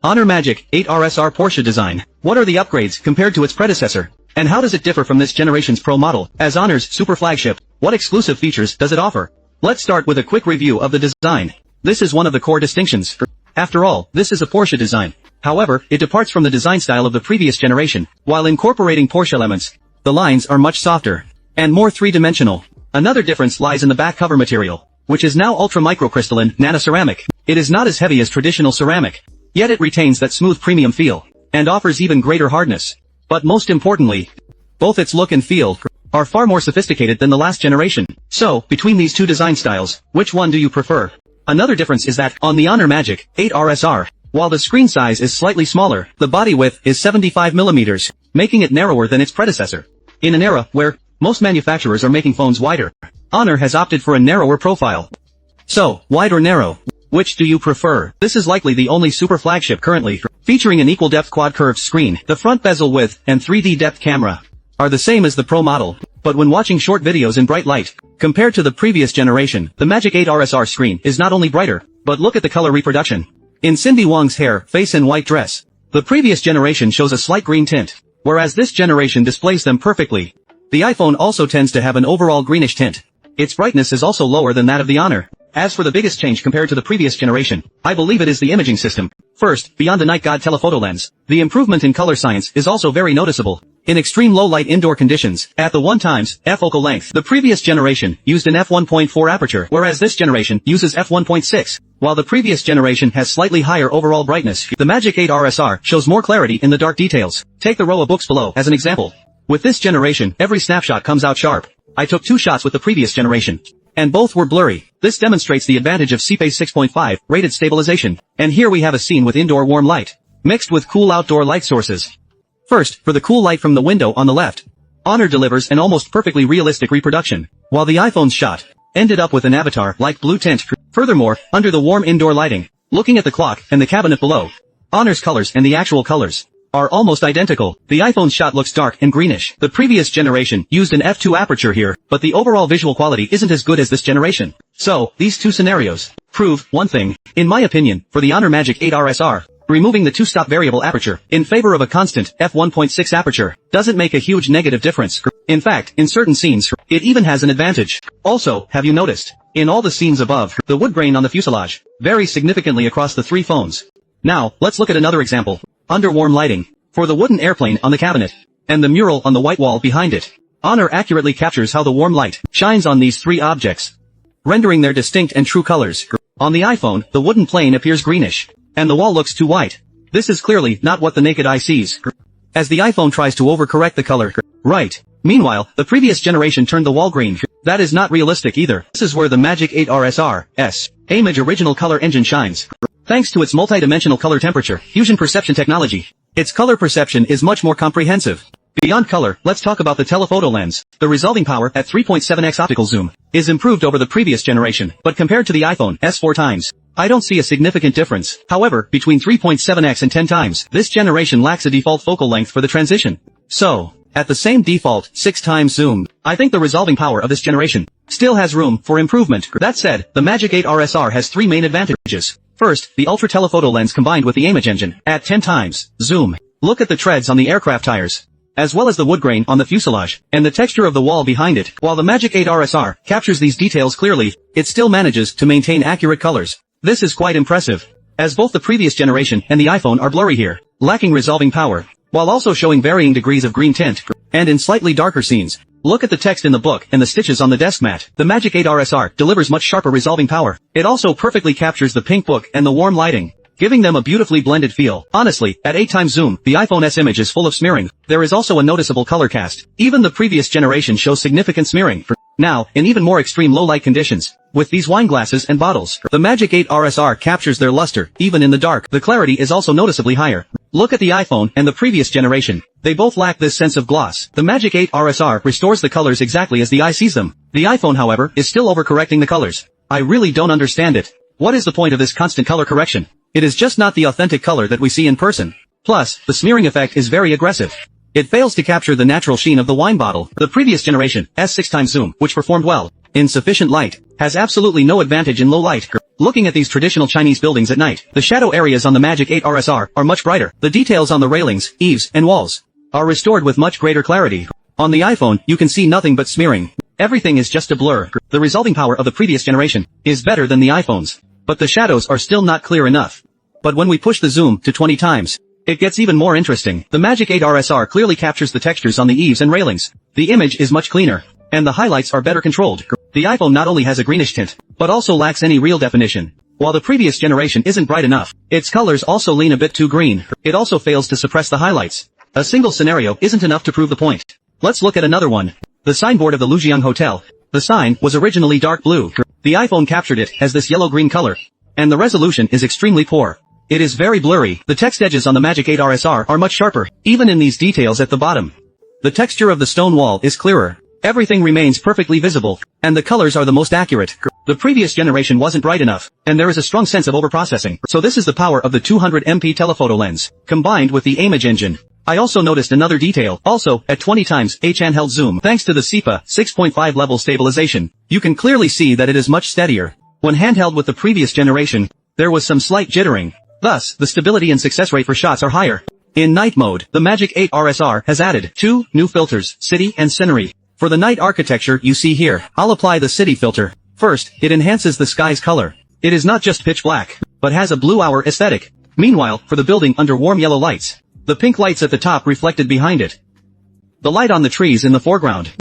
Honor Magic8 RSR Porsche Design. What are the upgrades compared to its predecessor? And how does it differ from this generation's Pro model? As Honor's super flagship, what exclusive features does it offer? Let's start with a quick review of the design. This is one of the core distinctions. After all, this is a Porsche design. However, it departs from the design style of the previous generation. While incorporating Porsche elements, the lines are much softer and more three-dimensional. Another difference lies in the back cover material, which is now ultra-microcrystalline nanoceramic. It is not as heavy as traditional ceramic, yet it retains that smooth premium feel, and offers even greater hardness. But most importantly, both its look and feel are far more sophisticated than the last generation. So, between these two design styles, which one do you prefer? Another difference is that, on the Honor Magic8 RSR, while the screen size is slightly smaller, the body width is 75mm, making it narrower than its predecessor. In an era where most manufacturers are making phones wider, Honor has opted for a narrower profile. So, wide or narrow? Which do you prefer? This is likely the only super flagship currently featuring an equal depth quad curved screen. The front bezel width and 3D depth camera are the same as the Pro model, but when watching short videos in bright light, compared to the previous generation, the Magic8 RSR screen is not only brighter, but look at the color reproduction. In Cindy Wong's hair, face and white dress, the previous generation shows a slight green tint, whereas this generation displays them perfectly. The iPhone also tends to have an overall greenish tint. Its brightness is also lower than that of the Honor. As for the biggest change compared to the previous generation, I believe it is the imaging system. First, beyond the Night God telephoto lens, the improvement in color science is also very noticeable. In extreme low-light indoor conditions, at the 1x f focal length, the previous generation used an f1.4 aperture, whereas this generation uses f1.6. While the previous generation has slightly higher overall brightness, the Magic8 RSR shows more clarity in the dark details. Take the row of books below as an example. With this generation, every snapshot comes out sharp. I took 2 shots with the previous generation, and both were blurry. This demonstrates the advantage of CPACE 6.5 rated stabilization. And here we have a scene with indoor warm light, mixed with cool outdoor light sources. First, for the cool light from the window on the left, Honor delivers an almost perfectly realistic reproduction, while the iPhone's shot ended up with an avatar-like blue tint. Furthermore, under the warm indoor lighting, looking at the clock and the cabinet below, Honor's colors and the actual colors are almost identical. The iPhone shot looks dark and greenish. The previous generation used an f2 aperture here, but the overall visual quality isn't as good as this generation. So, these two scenarios prove one thing, in my opinion, for the Honor Magic8 RSR. Removing the 2-stop variable aperture in favor of a constant f1.6 aperture doesn't make a huge negative difference. In fact, in certain scenes, it even has an advantage. Also, have you noticed, in all the scenes above, the wood grain on the fuselage varies significantly across the 3 phones. Now, let's look at another example. Under warm lighting, for the wooden airplane on the cabinet, and the mural on the white wall behind it, Honor accurately captures how the warm light shines on these 3 objects, rendering their distinct and true colors. On the iPhone, the wooden plane appears greenish, and the wall looks too white. This is clearly not what the naked eye sees, as the iPhone tries to overcorrect the color. Right. Meanwhile, the previous generation turned the wall green. That is not realistic either. This is where the Magic8 RSR's AiMAGE original color engine shines. Thanks to its multi-dimensional color temperature fusion perception technology, its color perception is much more comprehensive. Beyond color, let's talk about the telephoto lens. The resolving power at 3.7x optical zoom is improved over the previous generation, but compared to the iPhone S 4x, I don't see a significant difference. However, between 3.7x and 10x, this generation lacks a default focal length for the transition. So, at the same default 6x zoom, I think the resolving power of this generation still has room for improvement. That said, the Magic8 RSR has 3 main advantages. First, the ultra telephoto lens combined with the AiMAGE engine at 10x zoom. Look at the treads on the aircraft tires, as well as the wood grain on the fuselage, and the texture of the wall behind it. While the Magic8 RSR captures these details clearly, it still manages to maintain accurate colors. This is quite impressive, as both the previous generation and the iPhone are blurry here, lacking resolving power, while also showing varying degrees of green tint, and in slightly darker scenes. Look at the text in the book and the stitches on the desk mat. The Magic8 RSR delivers much sharper resolving power. It also perfectly captures the pink book and the warm lighting, giving them a beautifully blended feel. Honestly, at 8x zoom, the iPhone S image is full of smearing. There is also a noticeable color cast. Even the previous generation shows significant smearing. Now, in even more extreme low-light conditions, with these wine glasses and bottles, the Magic8 RSR captures their luster, even in the dark. The clarity is also noticeably higher. Look at the iPhone and the previous generation. They both lack this sense of gloss. The Magic8 RSR restores the colors exactly as the eye sees them. The iPhone, however, is still overcorrecting the colors. I really don't understand it. What is the point of this constant color correction? It is just not the authentic color that we see in person. Plus, the smearing effect is very aggressive. It fails to capture the natural sheen of the wine bottle. The previous generation, S 6x zoom, which performed well in sufficient light, has absolutely no advantage in low light. Looking at these traditional Chinese buildings at night, the shadow areas on the Magic 8 RSR are much brighter. The details on the railings, eaves, and walls are restored with much greater clarity. On the iPhone, you can see nothing but smearing. Everything is just a blur. The resolving power of the previous generation is better than the iPhone's, but the shadows are still not clear enough. But when we push the zoom to 20 times, it gets even more interesting. The Magic 8 RSR clearly captures the textures on the eaves and railings. The image is much cleaner, and the highlights are better controlled. The iPhone not only has a greenish tint, but also lacks any real definition. While the previous generation isn't bright enough, its colors also lean a bit too green. It also fails to suppress the highlights. A single scenario isn't enough to prove the point. Let's look at another one. The signboard of the Lujiang Hotel. The sign was originally dark blue. The iPhone captured it as this yellow-green color, and the resolution is extremely poor. It is very blurry. The text edges on the Magic 8 RSR are much sharper, even in these details at the bottom. The texture of the stone wall is clearer. Everything remains perfectly visible, and the colors are the most accurate. The previous generation wasn't bright enough, and there is a strong sense of overprocessing. So this is the power of the 200MP telephoto lens, combined with the AiMAGE engine. I also noticed another detail. Also, at 20 times H handheld zoom, thanks to the SEPA 6.5 level stabilization, you can clearly see that it is much steadier. When handheld with the previous generation, there was some slight jittering. Thus, the stability and success rate for shots are higher. In night mode, the Magic 8 RSR has added 2 new filters, City and Scenery. For the night architecture you see here, I'll apply the City filter. First, it enhances the sky's color. It is not just pitch black, but has a blue hour aesthetic. Meanwhile, for the building under warm yellow lights, the pink lights at the top reflected behind it, the light on the trees in the foreground,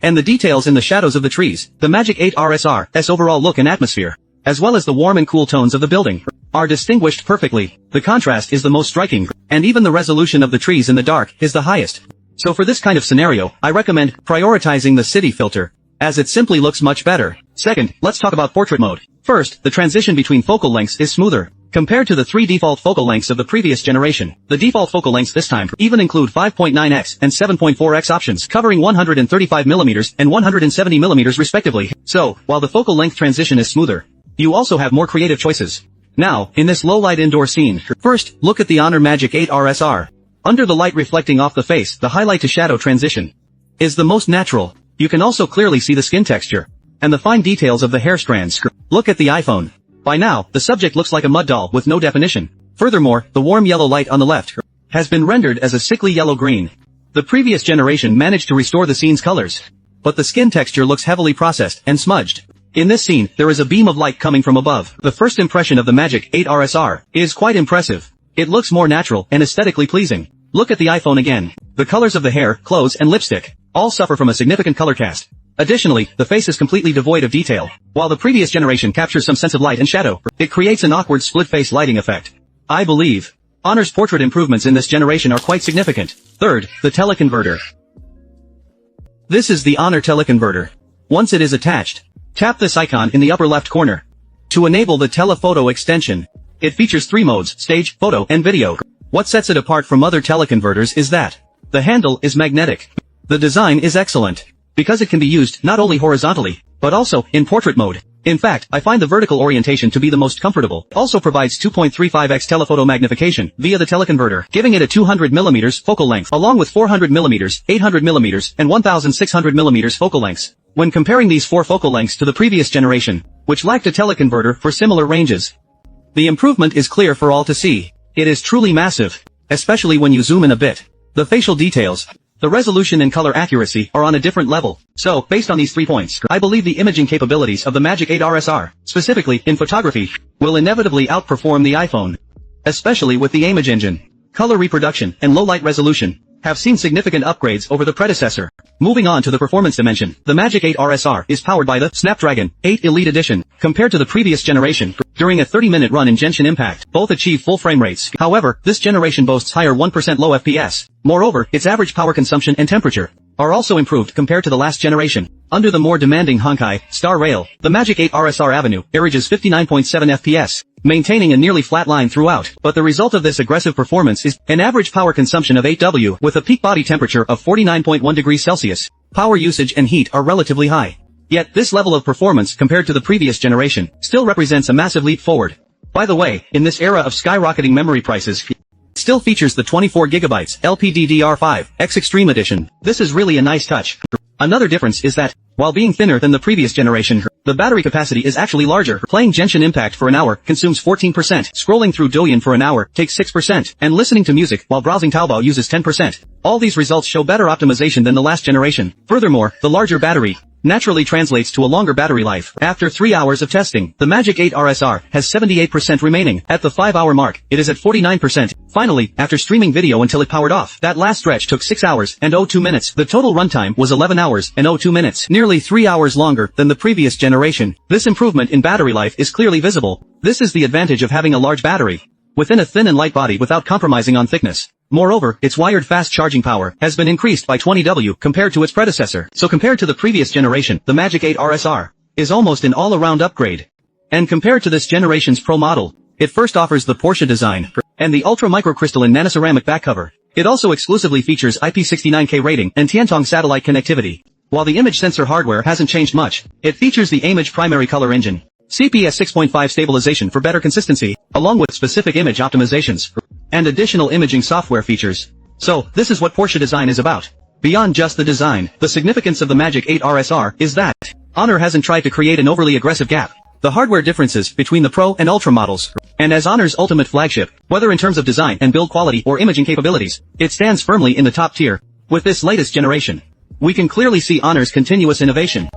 and the details in the shadows of the trees, the Magic 8 RSR's overall look and atmosphere, as well as the warm and cool tones of the building, are distinguished perfectly. The contrast is the most striking, and even the resolution of the trees in the dark is the highest. So for this kind of scenario, I recommend prioritizing the City filter, as it simply looks much better. Second, let's talk about portrait mode. First, the transition between focal lengths is smoother. Compared to the 3 default focal lengths of the previous generation, the default focal lengths this time even include 5.9x and 7.4x options covering 135mm and 170mm respectively. So, while the focal length transition is smoother, you also have more creative choices. Now, in this low-light indoor scene, first, look at the Honor Magic 8 RSR. Under the light reflecting off the face, the highlight to shadow transition is the most natural. You can also clearly see the skin texture and the fine details of the hair strands. Look at the iPhone. By now, the subject looks like a mud doll with no definition. Furthermore, the warm yellow light on the left has been rendered as a sickly yellow-green. The previous generation managed to restore the scene's colors, but the skin texture looks heavily processed and smudged. In this scene, there is a beam of light coming from above. The first impression of the Magic 8 RSR is quite impressive. It looks more natural and aesthetically pleasing. Look at the iPhone again. The colors of the hair, clothes, and lipstick all suffer from a significant color cast. Additionally, the face is completely devoid of detail. While the previous generation captures some sense of light and shadow, it creates an awkward split-face lighting effect. I believe Honor's portrait improvements in this generation are quite significant. Third, the teleconverter. This is the Honor teleconverter. Once it is attached, tap this icon in the upper left corner to enable the telephoto extension. It features 3 modes: stage, photo, and video. What sets it apart from other teleconverters is that the handle is magnetic. The design is excellent, because it can be used not only horizontally, but also in portrait mode. In fact, I find the vertical orientation to be the most comfortable. It also provides 2.35x telephoto magnification via the teleconverter, giving it a 200mm focal length, along with 400mm, 800mm, and 1600mm focal lengths. When comparing these 4 focal lengths to the previous generation, which lacked a teleconverter for similar ranges, the improvement is clear for all to see. It is truly massive, especially when you zoom in a bit. The facial details, the resolution and color accuracy are on a different level. So, based on these 3 points, I believe the imaging capabilities of the Magic 8 RSR, specifically in photography, will inevitably outperform the iPhone. Especially with the AiMAGE engine. Color reproduction and low light resolution have seen significant upgrades over the predecessor. Moving on to the performance dimension, the Magic 8 RSR is powered by the Snapdragon 8 Elite Edition. Compared to the previous generation, during a 30-minute run in Genshin Impact, both achieve full frame rates. However, this generation boasts higher 1% low FPS. Moreover, its average power consumption and temperature are also improved compared to the last generation. Under the more demanding Honkai Star Rail, the Magic 8 RSR Avenue averages 59.7 FPS, maintaining a nearly flat line throughout. But the result of this aggressive performance is an average power consumption of 8W with a peak body temperature of 49.1 degrees Celsius. Power usage and heat are relatively high. Yet this level of performance compared to the previous generation still represents a massive leap forward. By the way, in this era of skyrocketing memory prices, it still features the 24GB LPDDR5X Extreme Edition. This is really a nice touch. Another difference is that, while being thinner than the previous generation, the battery capacity is actually larger. Playing Genshin Impact for an hour consumes 14%, scrolling through Douyin for an hour takes 6%, and listening to music while browsing Taobao uses 10%. All these results show better optimization than the last generation. Furthermore, the larger battery naturally translates to a longer battery life. After 3 hours of testing, the Magic8 RSR has 78% remaining. At the 5-hour mark, it is at 49%. Finally, after streaming video until it powered off, that last stretch took 6 hours and 02 minutes. The total runtime was 11 hours and 02 minutes, nearly 3 hours longer than the previous generation. This improvement in battery life is clearly visible. This is the advantage of having a large battery within a thin and light body without compromising on thickness. Moreover, its wired fast charging power has been increased by 20W compared to its predecessor. So compared to the previous generation, the Magic8 RSR is almost an all-around upgrade. And compared to this generation's Pro model, it first offers the Porsche Design and the ultra-microcrystalline nanoceramic back cover. It also exclusively features IP69K rating and Tiantong satellite connectivity. While the image sensor hardware hasn't changed much, it features the AiMAGE primary color engine, CPS 6.5 stabilization for better consistency, along with specific image optimizations and additional imaging software features. So, this is what Porsche Design is about. Beyond just the design, the significance of the Magic8 RSR is that Honor hasn't tried to create an overly aggressive gap. The hardware differences between the Pro and Ultra models, and as Honor's ultimate flagship, whether in terms of design and build quality or imaging capabilities, it stands firmly in the top tier. With this latest generation, we can clearly see Honor's continuous innovation.